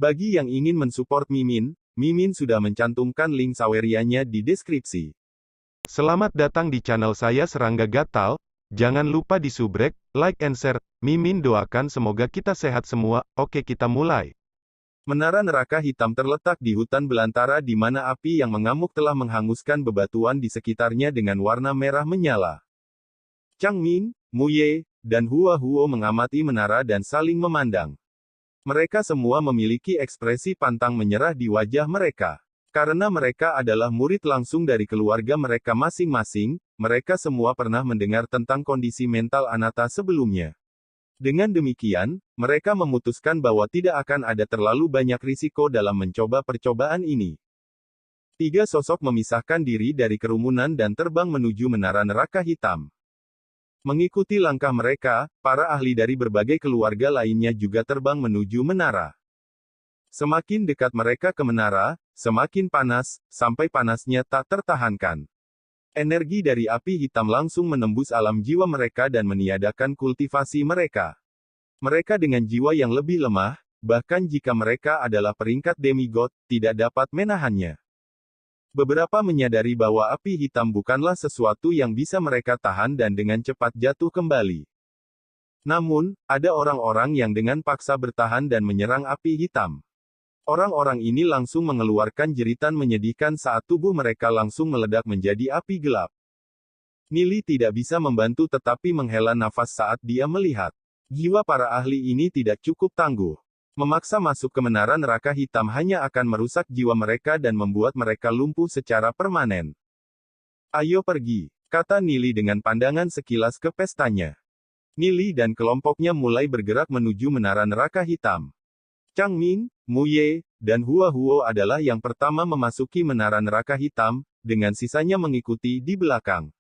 Bagi yang ingin mensupport Mimin, Mimin sudah mencantumkan link Sawerianya di deskripsi. Selamat datang di channel saya Serangga Gatal. Jangan lupa di subrek, like and share. Mimin doakan semoga kita sehat semua. Oke, kita mulai. Menara neraka hitam terletak di hutan belantara di mana api yang mengamuk telah menghanguskan bebatuan di sekitarnya dengan warna merah menyala. Chang Ming, Mu Ye, dan Hua Huo mengamati menara dan saling memandang. Mereka semua memiliki ekspresi pantang menyerah di wajah mereka. Karena mereka adalah murid langsung dari keluarga mereka masing-masing, mereka semua pernah mendengar tentang kondisi mental Anata sebelumnya. Dengan demikian, mereka memutuskan bahwa tidak akan ada terlalu banyak risiko dalam mencoba percobaan ini. Tiga sosok memisahkan diri dari kerumunan dan terbang menuju menara neraka hitam. Mengikuti langkah mereka, para ahli dari berbagai keluarga lainnya juga terbang menuju menara. Semakin dekat mereka ke menara, semakin panas, sampai panasnya tak tertahankan. Energi dari api hitam langsung menembus alam jiwa mereka dan meniadakan kultivasi mereka. Mereka dengan jiwa yang lebih lemah, bahkan jika mereka adalah peringkat demigod, tidak dapat menahannya. Beberapa menyadari bahwa api hitam bukanlah sesuatu yang bisa mereka tahan dan dengan cepat jatuh kembali. Namun, ada orang-orang yang dengan paksa bertahan dan menyerang api hitam. Orang-orang ini langsung mengeluarkan jeritan menyedihkan saat tubuh mereka langsung meledak menjadi api gelap. Nili tidak bisa membantu tetapi menghela nafas saat dia melihat. Jiwa para ahli ini tidak cukup tangguh. Memaksa masuk ke menara neraka hitam hanya akan merusak jiwa mereka dan membuat mereka lumpuh secara permanen. Ayo pergi, kata Nili dengan pandangan sekilas ke pestanya. Nili dan kelompoknya mulai bergerak menuju menara neraka hitam. Chang Ming, Mu Ye, dan Hua Huo adalah yang pertama memasuki menara neraka hitam, dengan sisanya mengikuti di belakang.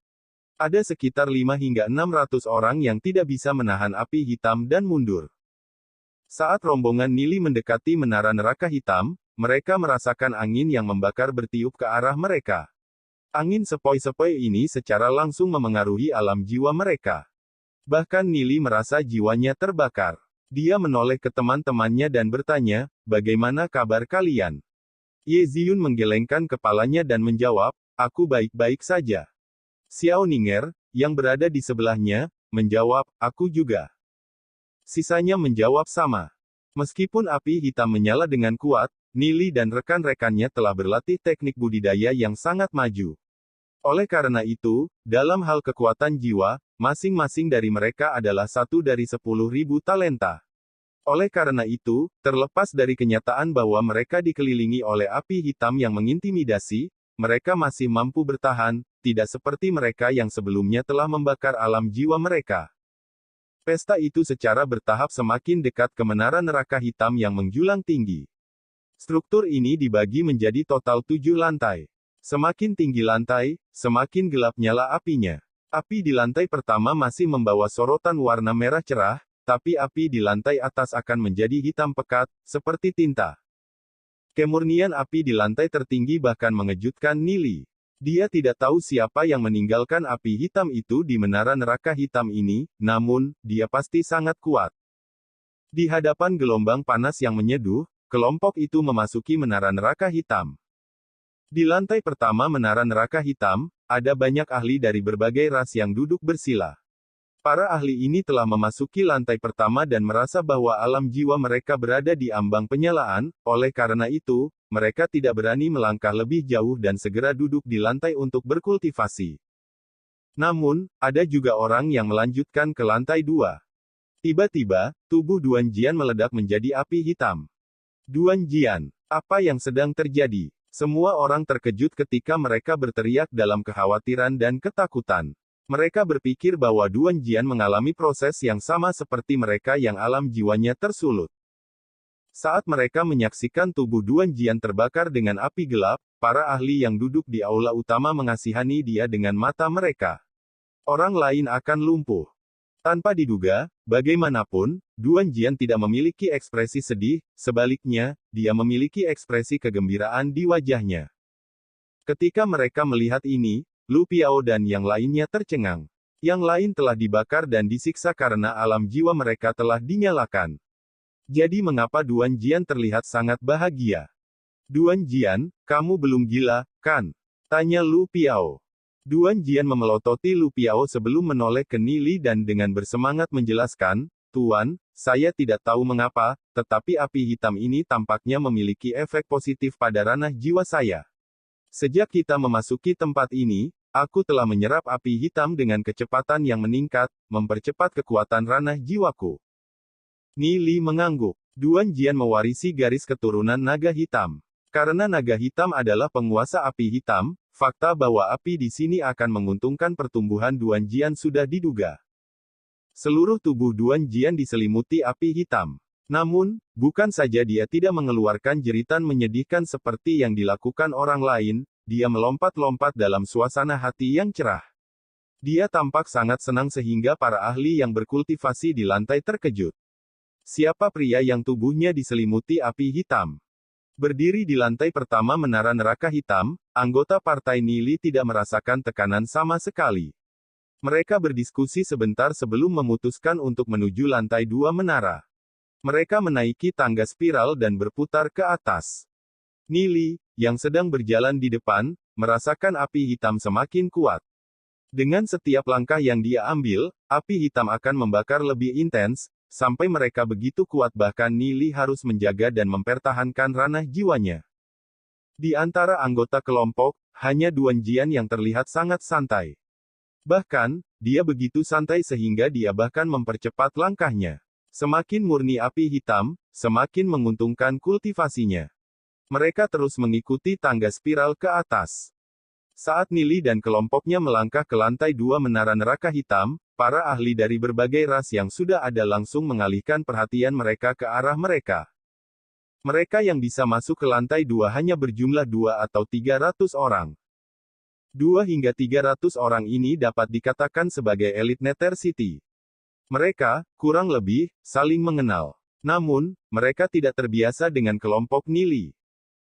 Ada sekitar 5 hingga 600 orang yang tidak bisa menahan api hitam dan mundur. Saat rombongan Nili mendekati menara neraka hitam, mereka merasakan angin yang membakar bertiup ke arah mereka. Angin sepoi-sepoi ini secara langsung memengaruhi alam jiwa mereka. Bahkan Nili merasa jiwanya terbakar. Dia menoleh ke teman-temannya dan bertanya, bagaimana kabar kalian? Ye Ziyun menggelengkan kepalanya dan menjawab, aku baik-baik saja. Xiao Ninger, yang berada di sebelahnya, menjawab, aku juga. Sisanya menjawab sama. Meskipun api hitam menyala dengan kuat, Nili dan rekan-rekannya telah berlatih teknik budidaya yang sangat maju. Oleh karena itu, dalam hal kekuatan jiwa, masing-masing dari mereka adalah satu dari 10.000 talenta. Oleh karena itu, terlepas dari kenyataan bahwa mereka dikelilingi oleh api hitam yang mengintimidasi, mereka masih mampu bertahan, tidak seperti mereka yang sebelumnya telah membakar alam jiwa mereka. Pesta itu secara bertahap semakin dekat ke menara neraka hitam yang menjulang tinggi. Struktur ini dibagi menjadi total 7 lantai. Semakin tinggi lantai, semakin gelap nyala apinya. Api di lantai pertama masih membawa sorotan warna merah cerah, tapi api di lantai atas akan menjadi hitam pekat, seperti tinta. Kemurnian api di lantai tertinggi bahkan mengejutkan Nili. Dia tidak tahu siapa yang meninggalkan api hitam itu di menara neraka hitam ini, namun, dia pasti sangat kuat. Di hadapan gelombang panas yang menyeduh, kelompok itu memasuki menara neraka hitam. Di lantai pertama menara neraka hitam, ada banyak ahli dari berbagai ras yang duduk bersila. Para ahli ini telah memasuki lantai pertama dan merasa bahwa alam jiwa mereka berada di ambang penyalaan, oleh karena itu, mereka tidak berani melangkah lebih jauh dan segera duduk di lantai untuk berkultivasi. Namun, ada juga orang yang melanjutkan ke lantai 2. Tiba-tiba, tubuh Duan Jian meledak menjadi api hitam. Duan Jian, apa yang sedang terjadi? Semua orang terkejut ketika mereka berteriak dalam kekhawatiran dan ketakutan. Mereka berpikir bahwa Duan Jian mengalami proses yang sama seperti mereka yang alam jiwanya tersulut. Saat mereka menyaksikan tubuh Duan Jian terbakar dengan api gelap, para ahli yang duduk di aula utama mengasihani dia dengan mata mereka. Orang lain akan lumpuh. Tanpa diduga, bagaimanapun, Duan Jian tidak memiliki ekspresi sedih, sebaliknya, dia memiliki ekspresi kegembiraan di wajahnya. Ketika mereka melihat ini, Lu Piao dan yang lainnya tercengang. Yang lain telah dibakar dan disiksa karena alam jiwa mereka telah dinyalakan. Jadi mengapa Duan Jian terlihat sangat bahagia? Duan Jian, kamu belum gila, kan? Tanya Lu Piao. Duan Jian memelototi Lu Piao sebelum menoleh ke Nili dan dengan bersemangat menjelaskan, Tuan, saya tidak tahu mengapa, tetapi api hitam ini tampaknya memiliki efek positif pada ranah jiwa saya. Sejak kita memasuki tempat ini, aku telah menyerap api hitam dengan kecepatan yang meningkat, mempercepat kekuatan ranah jiwaku. Nili mengangguk. Duan Jian mewarisi garis keturunan naga hitam. Karena naga hitam adalah penguasa api hitam, fakta bahwa api di sini akan menguntungkan pertumbuhan Duan Jian sudah diduga. Seluruh tubuh Duan Jian diselimuti api hitam. Namun, bukan saja dia tidak mengeluarkan jeritan menyedihkan seperti yang dilakukan orang lain, dia melompat-lompat dalam suasana hati yang cerah. Dia tampak sangat senang sehingga para ahli yang berkultivasi di lantai terkejut. Siapa pria yang tubuhnya diselimuti api hitam? Berdiri di lantai pertama menara neraka hitam, anggota partai Nili tidak merasakan tekanan sama sekali. Mereka berdiskusi sebentar sebelum memutuskan untuk menuju lantai 2 menara. Mereka menaiki tangga spiral dan berputar ke atas. Nili, yang sedang berjalan di depan, merasakan api hitam semakin kuat. Dengan setiap langkah yang dia ambil, api hitam akan membakar lebih intens, sampai mereka begitu kuat bahkan Nili harus menjaga dan mempertahankan ranah jiwanya. Di antara anggota kelompok, hanya Duan Jian yang terlihat sangat santai. Bahkan, dia begitu santai sehingga dia bahkan mempercepat langkahnya. Semakin murni api hitam, semakin menguntungkan kultivasinya. Mereka terus mengikuti tangga spiral ke atas. Saat Nili dan kelompoknya melangkah ke lantai 2 menara neraka hitam, para ahli dari berbagai ras yang sudah ada langsung mengalihkan perhatian mereka ke arah mereka. Mereka yang bisa masuk ke lantai 2 hanya berjumlah 2 atau 300 orang. 2 hingga 300 orang ini dapat dikatakan sebagai elit Nether City. Mereka, kurang lebih, saling mengenal. Namun, mereka tidak terbiasa dengan kelompok Nili.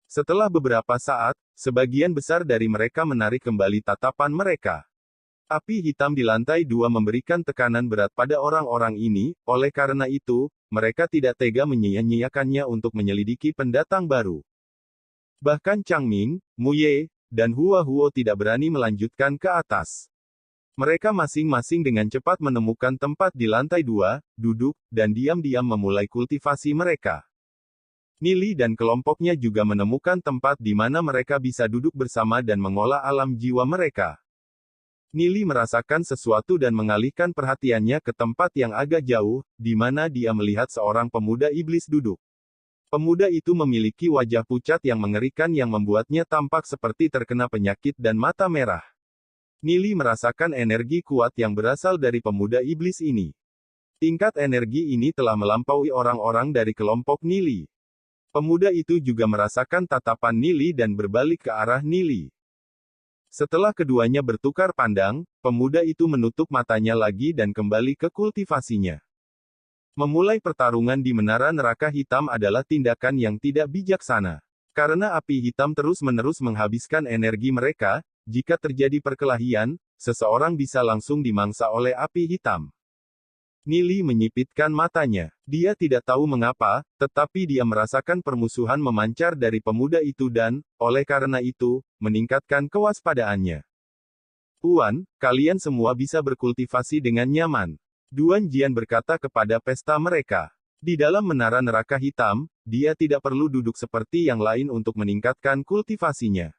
Setelah beberapa saat, sebagian besar dari mereka menarik kembali tatapan mereka. Api hitam di lantai 2 memberikan tekanan berat pada orang-orang ini, oleh karena itu, mereka tidak tega menyia-nyiakannya untuk menyelidiki pendatang baru. Bahkan Changming, Muye, dan Hua Huo tidak berani melanjutkan ke atas. Mereka masing-masing dengan cepat menemukan tempat di lantai 2, duduk, dan diam-diam memulai kultivasi mereka. Nili dan kelompoknya juga menemukan tempat di mana mereka bisa duduk bersama dan mengolah alam jiwa mereka. Nili merasakan sesuatu dan mengalihkan perhatiannya ke tempat yang agak jauh, di mana dia melihat seorang pemuda iblis duduk. Pemuda itu memiliki wajah pucat yang mengerikan yang membuatnya tampak seperti terkena penyakit dan mata merah. Nili merasakan energi kuat yang berasal dari pemuda iblis ini. Tingkat energi ini telah melampaui orang-orang dari kelompok Nili. Pemuda itu juga merasakan tatapan Nili dan berbalik ke arah Nili. Setelah keduanya bertukar pandang, pemuda itu menutup matanya lagi dan kembali ke kultivasinya. Memulai pertarungan di menara neraka hitam adalah tindakan yang tidak bijaksana. Karena api hitam terus-menerus menghabiskan energi mereka, jika terjadi perkelahian, seseorang bisa langsung dimangsa oleh api hitam. Nili menyipitkan matanya. Dia tidak tahu mengapa, tetapi dia merasakan permusuhan memancar dari pemuda itu dan, oleh karena itu, meningkatkan kewaspadaannya. Tuan, kalian semua bisa berkultivasi dengan nyaman. Duan Jian berkata kepada pesta mereka. Di dalam menara neraka hitam, dia tidak perlu duduk seperti yang lain untuk meningkatkan kultivasinya.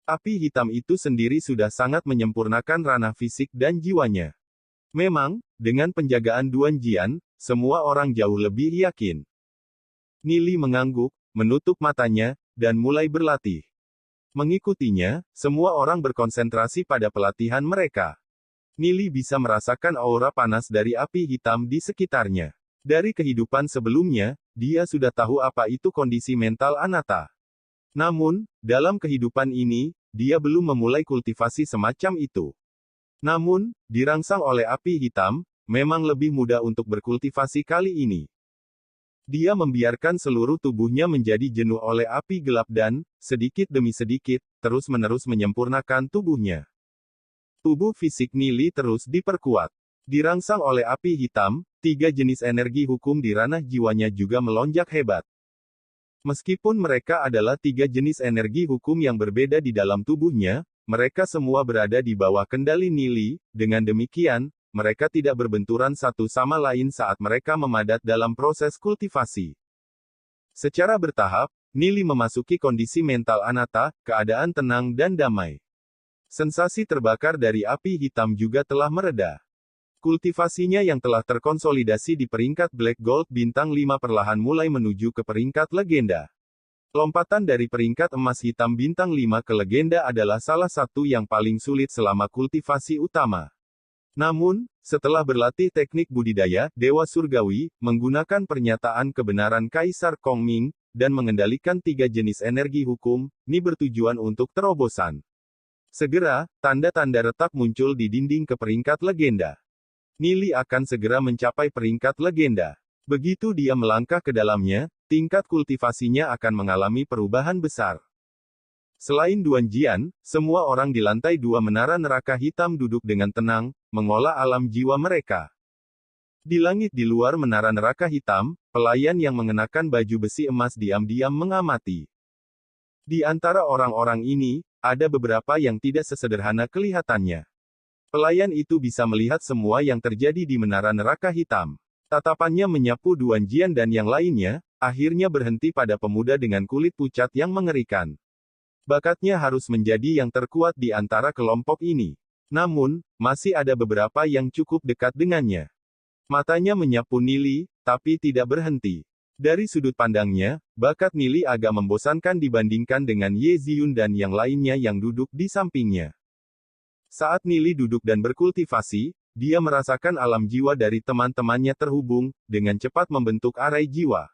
Api hitam itu sendiri sudah sangat menyempurnakan ranah fisik dan jiwanya. Memang, dengan penjagaan Duan Jian, semua orang jauh lebih yakin. Nili mengangguk, menutup matanya, dan mulai berlatih. Mengikutinya, semua orang berkonsentrasi pada pelatihan mereka. Nili bisa merasakan aura panas dari api hitam di sekitarnya. Dari kehidupan sebelumnya, dia sudah tahu apa itu kondisi mental Anata. Namun, dalam kehidupan ini, dia belum memulai kultivasi semacam itu. Namun, dirangsang oleh api hitam, memang lebih mudah untuk berkultivasi kali ini. Dia membiarkan seluruh tubuhnya menjadi jenuh oleh api gelap dan, sedikit demi sedikit, terus-menerus menyempurnakan tubuhnya. Tubuh fisik Nili terus diperkuat. Dirangsang oleh api hitam, 3 jenis energi hukum di ranah jiwanya juga melonjak hebat. Meskipun mereka adalah 3 jenis energi hukum yang berbeda di dalam tubuhnya, mereka semua berada di bawah kendali Nili. Dengan demikian, mereka tidak berbenturan satu sama lain saat mereka memadat dalam proses kultivasi. Secara bertahap, Nili memasuki kondisi mental anatta, keadaan tenang dan damai. Sensasi terbakar dari api hitam juga telah mereda. Kultivasinya yang telah terkonsolidasi di peringkat Black Gold bintang 5 perlahan mulai menuju ke peringkat legenda. Lompatan dari peringkat emas hitam bintang 5 ke legenda adalah salah satu yang paling sulit selama kultivasi utama. Namun, setelah berlatih teknik budidaya, Dewa Surgawi, menggunakan pernyataan kebenaran Kaisar Kongming, dan mengendalikan 3 jenis energi hukum, Ni bertujuan untuk terobosan. Segera, tanda-tanda retak muncul di dinding ke peringkat legenda. Nili akan segera mencapai peringkat legenda. Begitu dia melangkah ke dalamnya, tingkat kultivasinya akan mengalami perubahan besar. Selain Duan Jian, semua orang di lantai 2 menara neraka hitam duduk dengan tenang, mengolah alam jiwa mereka. Di langit di luar menara neraka hitam, pelayan yang mengenakan baju besi emas diam-diam mengamati. Di antara orang-orang ini, ada beberapa yang tidak sesederhana kelihatannya. Pelayan itu bisa melihat semua yang terjadi di menara neraka hitam. Tatapannya menyapu Duan Jian dan yang lainnya, akhirnya berhenti pada pemuda dengan kulit pucat yang mengerikan. Bakatnya harus menjadi yang terkuat di antara kelompok ini. Namun, masih ada beberapa yang cukup dekat dengannya. Matanya menyapu Nili, tapi tidak berhenti. Dari sudut pandangnya, bakat Nili agak membosankan dibandingkan dengan Ye Ziyun dan yang lainnya yang duduk di sampingnya. Saat Nili duduk dan berkultivasi, dia merasakan alam jiwa dari teman-temannya terhubung, dengan cepat membentuk arai jiwa.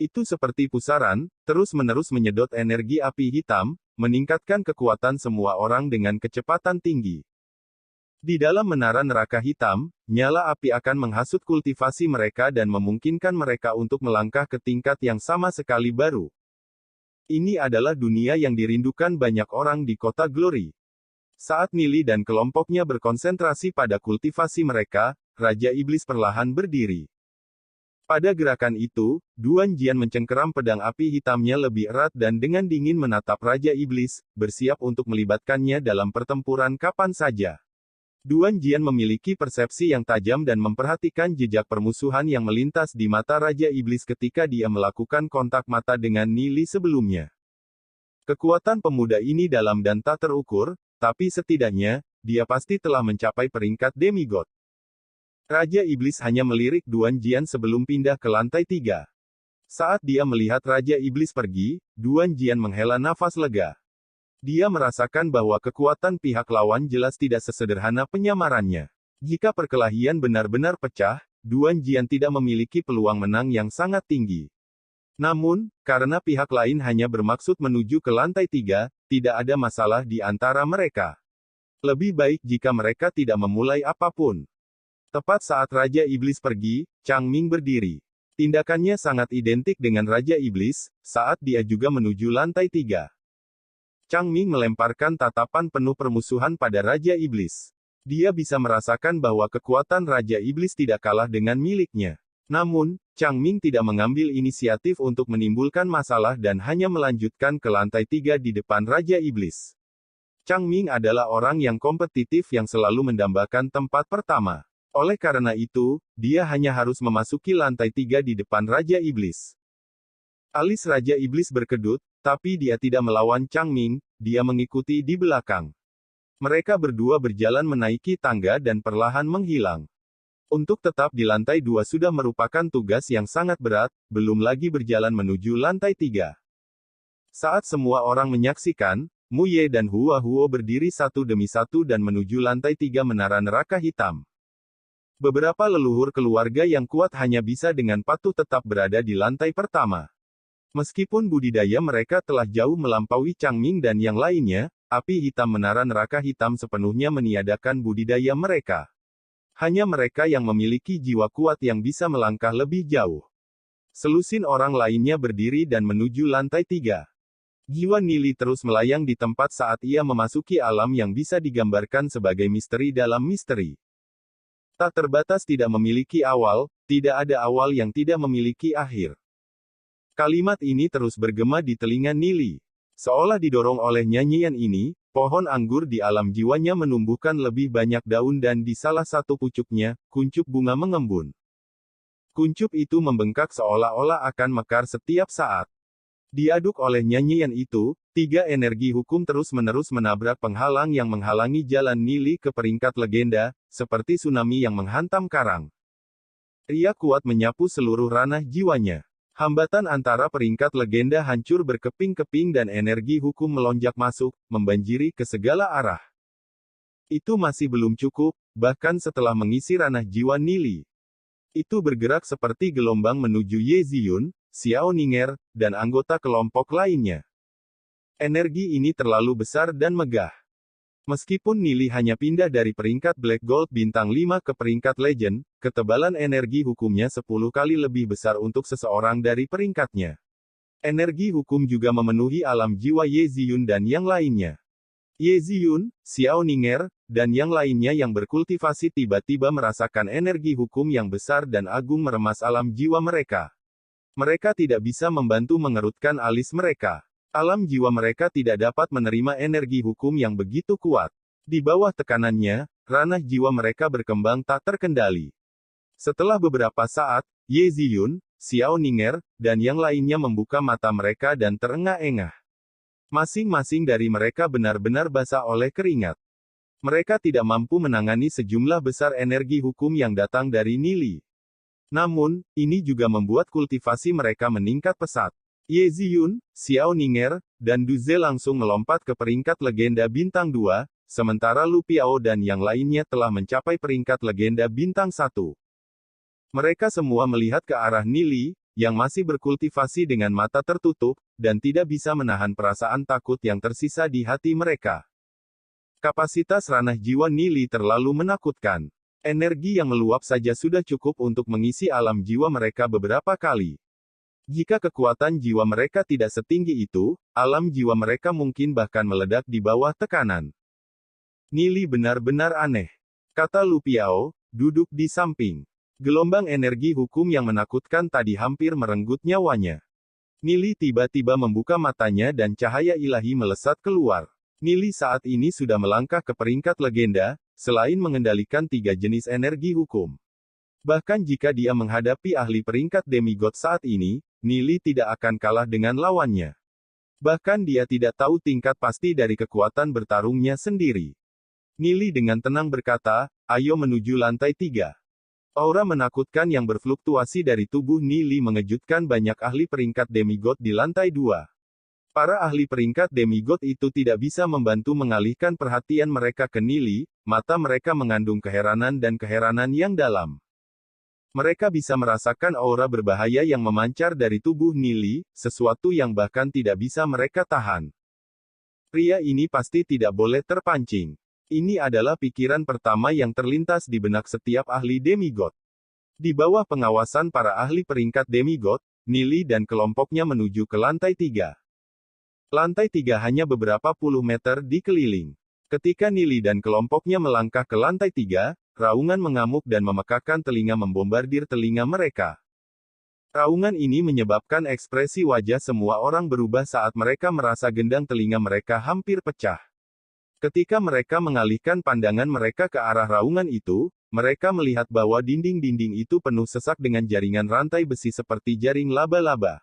Itu seperti pusaran, terus-menerus menyedot energi api hitam, meningkatkan kekuatan semua orang dengan kecepatan tinggi. Di dalam menara neraka hitam, nyala api akan menghasut kultivasi mereka dan memungkinkan mereka untuk melangkah ke tingkat yang sama sekali baru. Ini adalah dunia yang dirindukan banyak orang di kota Glory. Saat Nili dan kelompoknya berkonsentrasi pada kultivasi mereka, Raja Iblis perlahan berdiri. Pada gerakan itu, Duan Jian mencengkeram pedang api hitamnya lebih erat dan dengan dingin menatap Raja Iblis, bersiap untuk melibatkannya dalam pertempuran kapan saja. Duan Jian memiliki persepsi yang tajam dan memperhatikan jejak permusuhan yang melintas di mata Raja Iblis ketika dia melakukan kontak mata dengan Nili sebelumnya. Kekuatan pemuda ini dalam dan tak terukur, tapi setidaknya, dia pasti telah mencapai peringkat demigod. Raja Iblis hanya melirik Duan Jian sebelum pindah ke lantai 3. Saat dia melihat Raja Iblis pergi, Duan Jian menghela nafas lega. Dia merasakan bahwa kekuatan pihak lawan jelas tidak sesederhana penyamarannya. Jika perkelahian benar-benar pecah, Duan Jian tidak memiliki peluang menang yang sangat tinggi. Namun, karena pihak lain hanya bermaksud menuju ke lantai 3, tidak ada masalah di antara mereka. Lebih baik jika mereka tidak memulai apapun. Tepat saat Raja Iblis pergi, Chang Ming berdiri. Tindakannya sangat identik dengan Raja Iblis, saat dia juga menuju lantai 3. Chang Ming melemparkan tatapan penuh permusuhan pada Raja Iblis. Dia bisa merasakan bahwa kekuatan Raja Iblis tidak kalah dengan miliknya. Namun, Chang Ming tidak mengambil inisiatif untuk menimbulkan masalah dan hanya melanjutkan ke lantai 3 di depan Raja Iblis. Chang Ming adalah orang yang kompetitif yang selalu mendambakan tempat pertama. Oleh karena itu, dia hanya harus memasuki lantai 3 di depan Raja Iblis. Alis Raja Iblis berkedut, tapi dia tidak melawan Chang Ming, dia mengikuti di belakang. Mereka berdua berjalan menaiki tangga dan perlahan menghilang. Untuk tetap di lantai 2 sudah merupakan tugas yang sangat berat, belum lagi berjalan menuju lantai 3. Saat semua orang menyaksikan, Mu Ye dan Hua Huo berdiri satu demi satu dan menuju lantai 3 menara neraka hitam. Beberapa leluhur keluarga yang kuat hanya bisa dengan patuh tetap berada di lantai pertama. Meskipun budidaya mereka telah jauh melampaui Chang Ming dan yang lainnya, api hitam menara neraka hitam sepenuhnya meniadakan budidaya mereka. Hanya mereka yang memiliki jiwa kuat yang bisa melangkah lebih jauh. Selusin orang lainnya berdiri dan menuju lantai 3. Jiwa Nili terus melayang di tempat saat ia memasuki alam yang bisa digambarkan sebagai misteri dalam misteri. Tak terbatas tidak memiliki awal, tidak ada awal yang tidak memiliki akhir. Kalimat ini terus bergema di telinga Nili. Seolah didorong oleh nyanyian ini, pohon anggur di alam jiwanya menumbuhkan lebih banyak daun dan di salah satu pucuknya, kuncup bunga mengembun. Kuncup itu membengkak seolah-olah akan mekar setiap saat. Diaduk oleh nyanyian itu, tiga energi hukum terus-menerus menabrak penghalang yang menghalangi jalan Nili ke peringkat legenda, seperti tsunami yang menghantam karang. Ia kuat menyapu seluruh ranah jiwanya. Hambatan antara peringkat legenda hancur berkeping-keping dan energi hukum melonjak masuk, membanjiri ke segala arah. Itu masih belum cukup, bahkan setelah mengisi ranah jiwa Nili. Itu bergerak seperti gelombang menuju Ye Ziyun, Xiao Ninger, dan anggota kelompok lainnya. Energi ini terlalu besar dan megah. Meskipun Nili hanya pindah dari peringkat Black Gold bintang 5 ke peringkat Legend, ketebalan energi hukumnya 10 kali lebih besar untuk seseorang dari peringkatnya. Energi hukum juga memenuhi alam jiwa Ye Ziyun dan yang lainnya. Ye Ziyun, Xiao Ninger, dan yang lainnya yang berkultivasi tiba-tiba merasakan energi hukum yang besar dan agung meremas alam jiwa mereka. Mereka tidak bisa membantu mengerutkan alis mereka. Alam jiwa mereka tidak dapat menerima energi hukum yang begitu kuat. Di bawah tekanannya, ranah jiwa mereka berkembang tak terkendali. Setelah beberapa saat, Ye Ziyun, Xiao Ninger, dan yang lainnya membuka mata mereka dan terengah-engah. Masing-masing dari mereka benar-benar basah oleh keringat. Mereka tidak mampu menangani sejumlah besar energi hukum yang datang dari Nili. Namun, ini juga membuat kultivasi mereka meningkat pesat. Ye Ziyun, Xiao Ninger, dan Du Ze langsung melompat ke peringkat legenda bintang 2, sementara Lu Piao dan yang lainnya telah mencapai peringkat legenda bintang 1. Mereka semua melihat ke arah Nili, yang masih berkultivasi dengan mata tertutup, dan tidak bisa menahan perasaan takut yang tersisa di hati mereka. Kapasitas ranah jiwa Nili terlalu menakutkan. Energi yang meluap saja sudah cukup untuk mengisi alam jiwa mereka beberapa kali. Jika kekuatan jiwa mereka tidak setinggi itu, alam jiwa mereka mungkin bahkan meledak di bawah tekanan. Nili benar-benar aneh, kata Lu Piao, duduk di samping. Gelombang energi hukum yang menakutkan tadi hampir merenggut nyawanya. Nili tiba-tiba membuka matanya dan cahaya ilahi melesat keluar. Nili saat ini sudah melangkah ke peringkat legenda, selain mengendalikan 3 jenis energi hukum. Bahkan jika dia menghadapi ahli peringkat demigod saat ini, Nili tidak akan kalah dengan lawannya. Bahkan dia tidak tahu tingkat pasti dari kekuatan bertarungnya sendiri. Nili dengan tenang berkata, ayo menuju lantai 3. Aura menakutkan yang berfluktuasi dari tubuh Nili mengejutkan banyak ahli peringkat demigod di lantai 2. Para ahli peringkat demigod itu tidak bisa membantu mengalihkan perhatian mereka ke Nili, mata mereka mengandung keheranan dan keheranan yang dalam. Mereka bisa merasakan aura berbahaya yang memancar dari tubuh Nili, sesuatu yang bahkan tidak bisa mereka tahan. Pria ini pasti tidak boleh terpancing. Ini adalah pikiran pertama yang terlintas di benak setiap ahli demigod. Di bawah pengawasan para ahli peringkat demigod, Nili dan kelompoknya menuju ke lantai 3. Lantai 3 hanya beberapa puluh meter dikeliling. Ketika Nili dan kelompoknya melangkah ke lantai 3, raungan mengamuk dan memekakkan telinga membombardir telinga mereka. Raungan ini menyebabkan ekspresi wajah semua orang berubah saat mereka merasa gendang telinga mereka hampir pecah. Ketika mereka mengalihkan pandangan mereka ke arah raungan itu, mereka melihat bahwa dinding-dinding itu penuh sesak dengan jaringan rantai besi seperti jaring laba-laba.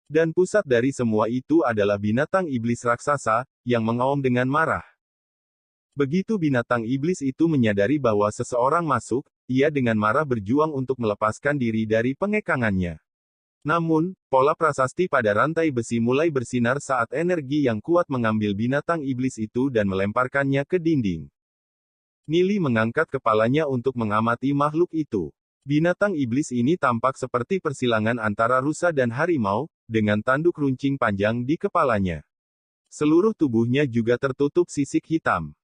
Dan pusat dari semua itu adalah binatang iblis raksasa, yang mengaum dengan marah. Begitu binatang iblis itu menyadari bahwa seseorang masuk, ia dengan marah berjuang untuk melepaskan diri dari pengekangannya. Namun, pola prasasti pada rantai besi mulai bersinar saat energi yang kuat mengambil binatang iblis itu dan melemparkannya ke dinding. Nili mengangkat kepalanya untuk mengamati makhluk itu. Binatang iblis ini tampak seperti persilangan antara rusa dan harimau, dengan tanduk runcing panjang di kepalanya. Seluruh tubuhnya juga tertutup sisik hitam.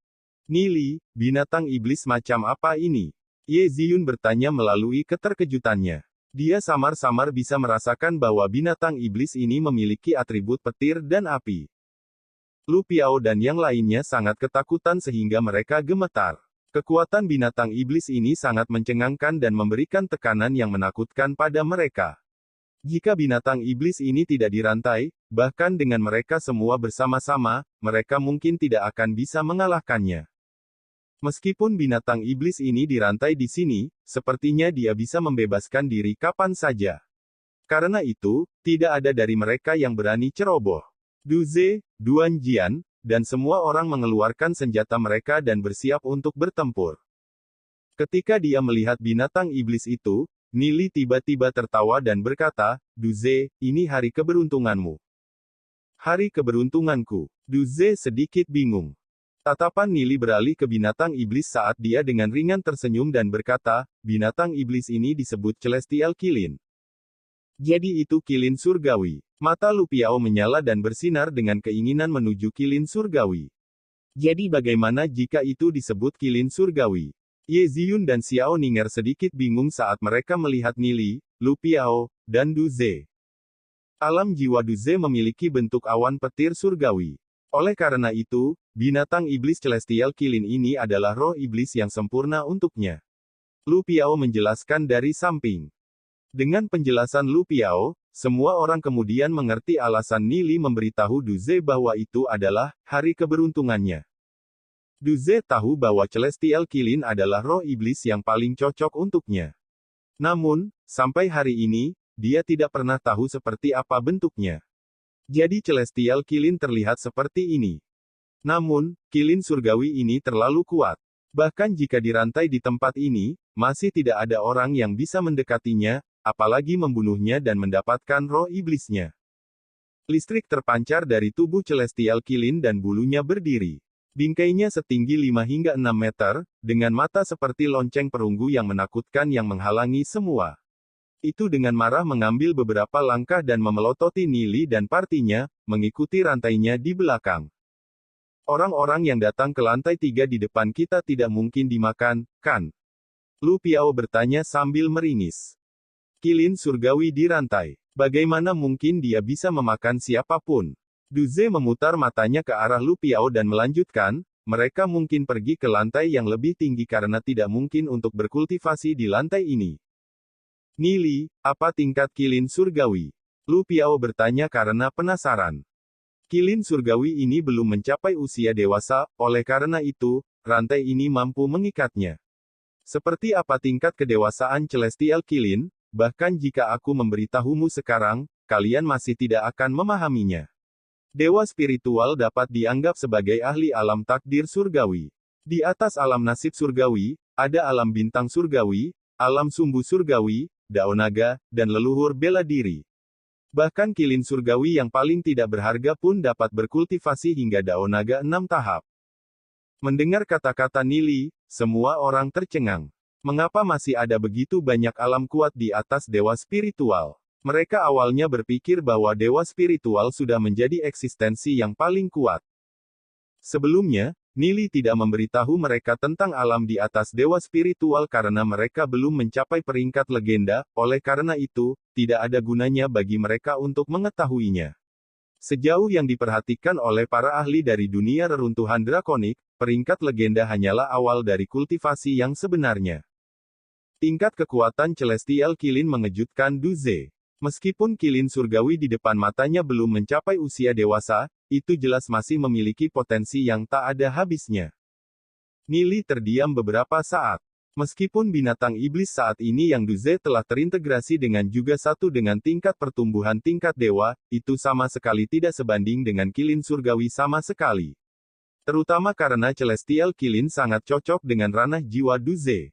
Nili, binatang iblis macam apa ini? Ye Ziyun bertanya melalui keterkejutannya. Dia samar-samar bisa merasakan bahwa binatang iblis ini memiliki atribut petir dan api. Lu Piao dan yang lainnya sangat ketakutan sehingga mereka gemetar. Kekuatan binatang iblis ini sangat mencengangkan dan memberikan tekanan yang menakutkan pada mereka. Jika binatang iblis ini tidak dirantai, bahkan dengan mereka semua bersama-sama, mereka mungkin tidak akan bisa mengalahkannya. Meskipun binatang iblis ini dirantai di sini, sepertinya dia bisa membebaskan diri kapan saja. Karena itu, tidak ada dari mereka yang berani ceroboh. Du Ze, Duan Jian, dan semua orang mengeluarkan senjata mereka dan bersiap untuk bertempur. Ketika dia melihat binatang iblis itu, Nili tiba-tiba tertawa dan berkata, Du Ze, ini hari keberuntunganmu. Hari keberuntunganku. Du Ze sedikit bingung. Tatapan Nili beralih ke binatang iblis saat dia dengan ringan tersenyum dan berkata, binatang iblis ini disebut Celestial Kilin. Jadi itu kilin surgawi. Mata Lu Piao menyala dan bersinar dengan keinginan menuju kilin surgawi. Jadi bagaimana jika itu disebut kilin surgawi? Ye Ziyun dan Xiao Ninger sedikit bingung saat mereka melihat Nili, Lu Piao, dan Du Ze. Alam jiwa Du Ze memiliki bentuk awan petir surgawi. Oleh karena itu, binatang iblis Celestial Kilin ini adalah roh iblis yang sempurna untuknya. Lu Piao menjelaskan dari samping. Dengan penjelasan Lu Piao, semua orang kemudian mengerti alasan Nili memberitahu Du Ze bahwa itu adalah hari keberuntungannya. Du Ze tahu bahwa Celestial Kilin adalah roh iblis yang paling cocok untuknya. Namun, sampai hari ini, dia tidak pernah tahu seperti apa bentuknya. Jadi Celestial Kilin terlihat seperti ini. Namun, kilin surgawi ini terlalu kuat. Bahkan jika dirantai di tempat ini, masih tidak ada orang yang bisa mendekatinya, apalagi membunuhnya dan mendapatkan roh iblisnya. Listrik terpancar dari tubuh Celestial Kilin dan bulunya berdiri. Bingkainya setinggi 5 hingga 6 meter, dengan mata seperti lonceng perunggu yang menakutkan yang menghalangi semua. Itu dengan marah mengambil beberapa langkah dan memelototi Nili dan partinya, mengikuti rantainya di belakang. Orang-orang yang datang ke lantai 3 di depan kita tidak mungkin dimakan, kan? Lu Piao bertanya sambil meringis. Kilin surgawi dirantai. Bagaimana mungkin dia bisa memakan siapapun? Du Ze memutar matanya ke arah Lu Piao dan melanjutkan, mereka mungkin pergi ke lantai yang lebih tinggi karena tidak mungkin untuk berkultivasi di lantai ini. Nili, apa tingkat kilin surgawi? Lu Piao bertanya karena penasaran. Kilin surgawi ini belum mencapai usia dewasa, oleh karena itu, rantai ini mampu mengikatnya. Seperti apa tingkat kedewasaan Celestial Kilin? Bahkan jika aku memberitahumu sekarang, kalian masih tidak akan memahaminya. Dewa spiritual dapat dianggap sebagai ahli alam takdir surgawi. Di atas alam nasib surgawi, ada alam bintang surgawi, alam sumbu surgawi, dao naga, dan leluhur bela diri. Bahkan kilin surgawi yang paling tidak berharga pun dapat berkultivasi hingga dao naga 6 tahap. Mendengar kata-kata Nili, semua orang tercengang. Mengapa masih ada begitu banyak alam kuat di atas dewa spiritual? Mereka awalnya berpikir bahwa dewa spiritual sudah menjadi eksistensi yang paling kuat. Sebelumnya, Nili tidak memberitahu mereka tentang alam di atas dewa spiritual karena mereka belum mencapai peringkat legenda, oleh karena itu, tidak ada gunanya bagi mereka untuk mengetahuinya. Sejauh yang diperhatikan oleh para ahli dari dunia reruntuhan drakonik, peringkat legenda hanyalah awal dari kultivasi yang sebenarnya. Tingkat kekuatan Celestial Kilin mengejutkan Du Ze. Meskipun kilin surgawi di depan matanya belum mencapai usia dewasa, itu jelas masih memiliki potensi yang tak ada habisnya. Nili terdiam beberapa saat. Meskipun binatang iblis saat ini yang Du Ze telah terintegrasi dengan juga satu dengan tingkat pertumbuhan tingkat dewa, itu sama sekali tidak sebanding dengan kilin surgawi sama sekali. Terutama karena Celestial Kilin sangat cocok dengan ranah jiwa Du Ze.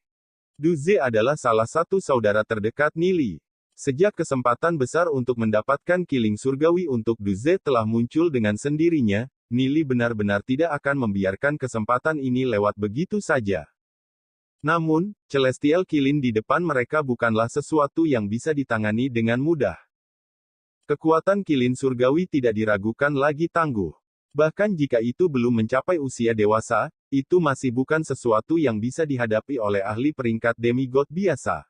Du Ze adalah salah satu saudara terdekat Nili. Sejak kesempatan besar untuk mendapatkan kilin surgawi untuk Du Ze telah muncul dengan sendirinya, Nili benar-benar tidak akan membiarkan kesempatan ini lewat begitu saja. Namun, Celestial Kilin di depan mereka bukanlah sesuatu yang bisa ditangani dengan mudah. Kekuatan kilin surgawi tidak diragukan lagi tangguh. Bahkan jika itu belum mencapai usia dewasa, itu masih bukan sesuatu yang bisa dihadapi oleh ahli peringkat demigod biasa.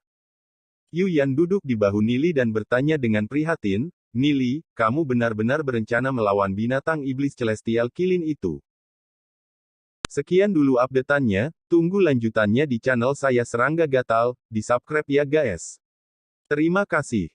Yu Yan duduk di bahu Nili dan bertanya dengan prihatin, Nili, kamu benar-benar berencana melawan binatang iblis Celestial Kilin itu? Sekian dulu updateannya, tunggu lanjutannya di channel saya Serangga Gatal, di subscribe ya guys. Terima kasih.